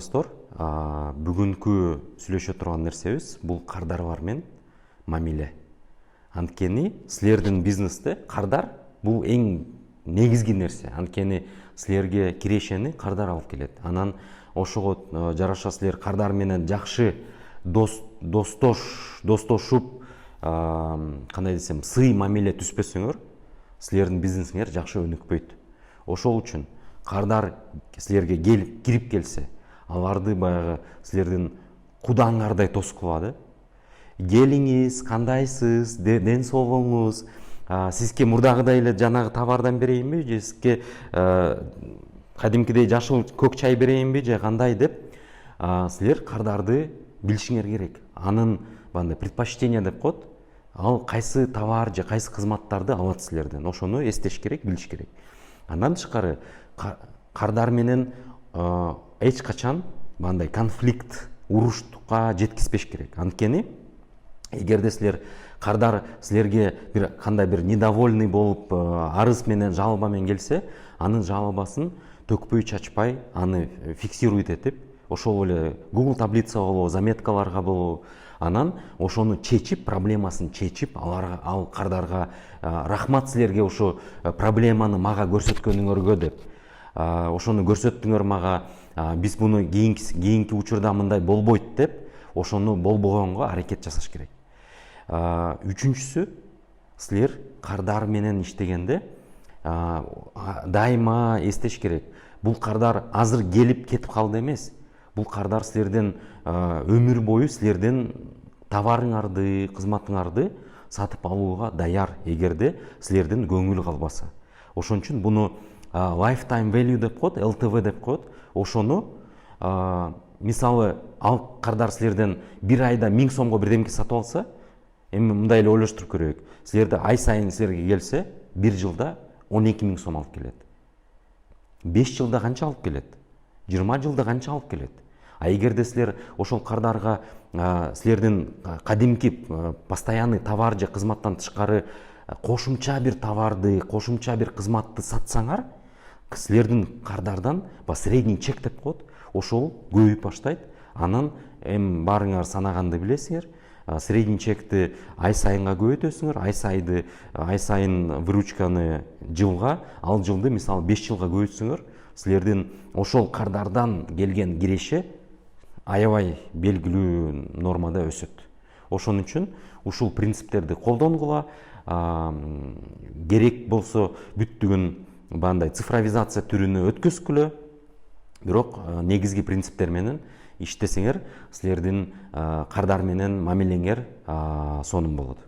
достор, бүгүнкү сүйлөшө турган нерсебиз бул кардарлар менен мамиле. Анткени силердин бизнесте кардар бул эң негизги нерсе. Анткени силерге кирешени кардар алып келет. Анан ошого жараша силер кардар менен жакшы достошуп, кандай десем, сый мамиле түспөсөңөр, силердин бизнесиңер жакшы өнүкпөйт. Ошол үчүн кардар силерге кирип келсе, аларды баягы силердин кудаңардай тоскулады. Келиңиз, кандайсыз, ден соолугуңуз, сизге мурдагыдай эле жанагы товардан берейинби, же сизге кадимкидей жашыл көк чай берейинби, же кандай деп, силер кардарды билишиңер керек. Анын бандай предпочтение деп коет. Ал кайсы товар же кайсы кызматтарды алат силерден. Ошону эстеш керек, билиш керек. Андан тышкары кардар менен эч качан бандай конфликт, уруштукка жеткизбеш керек. Анткени эгерде силер кардар силерге кандай бир недовольный болуп, арыз менен, жалоба менен келсе, анын жалобасын төкпөй чачпай, аны фиксирует этип, ошол эле Google таблица болобу, заметкаларга болобу, анан ошону чечип, проблемасын чечип, ал кардарга рахмат силерге ошо проблеманы мага көрсөткөнүңөргө деп, ошону көрсөттүңөр мага, биз муну кийинки учурда мындай болбойт деп, ошону болбогонго аракет жасаш керек. Үчүнчүсү, силер кардар менен иштегенде дайыма эстеш керек. Бул кардар азыр келип кетип калды эмес. Бул кардар силерден өмүр бою силерден товарыңарды, кызматыңарды сатып алууга даяр, эгерде силерден көңүл калбаса. Ошон үчүн буну lifetime value деп коет, LTV деп коет. Ошону мисалы ал кардар силерден бир айда 1000 сомго бирдемке сатып алса, эми мындай эле ойлоштуруп көрөйүк. Силерде ай сайын силерге келсе, 1 жылда 12 000 сом алып келет. 5 жылда канча алып келет? 20 жылда канча алып келет? Эгерде силер ошол кардарга силердин кадимки постоянный товар же кызматтан тышкары кошумча бир товарды, кошумча бир кызматты сатсаңар, силердин кардардан средний чек деп коет, ошол көбөйүп баштайт. Анан эми баарыңар санаганды билесиңер. Средний чекти ай сайынга көбөйтөсүңөр, ай сайын выручканы жылга, ал жылды мисалы 5 жылга көбөйтсөңөр, силердин ошол кардардан келген киреше аябай белгилүү нормада өсөт. Ошон үчүн ушул принциптерди колдонгула, керек болсо бүттүгүн бандай цифровизация түрүнө өткөзгүлө, бирок негизги принциптер менен иштесеңер, силердин кардар менен мамилеңер сонун болот.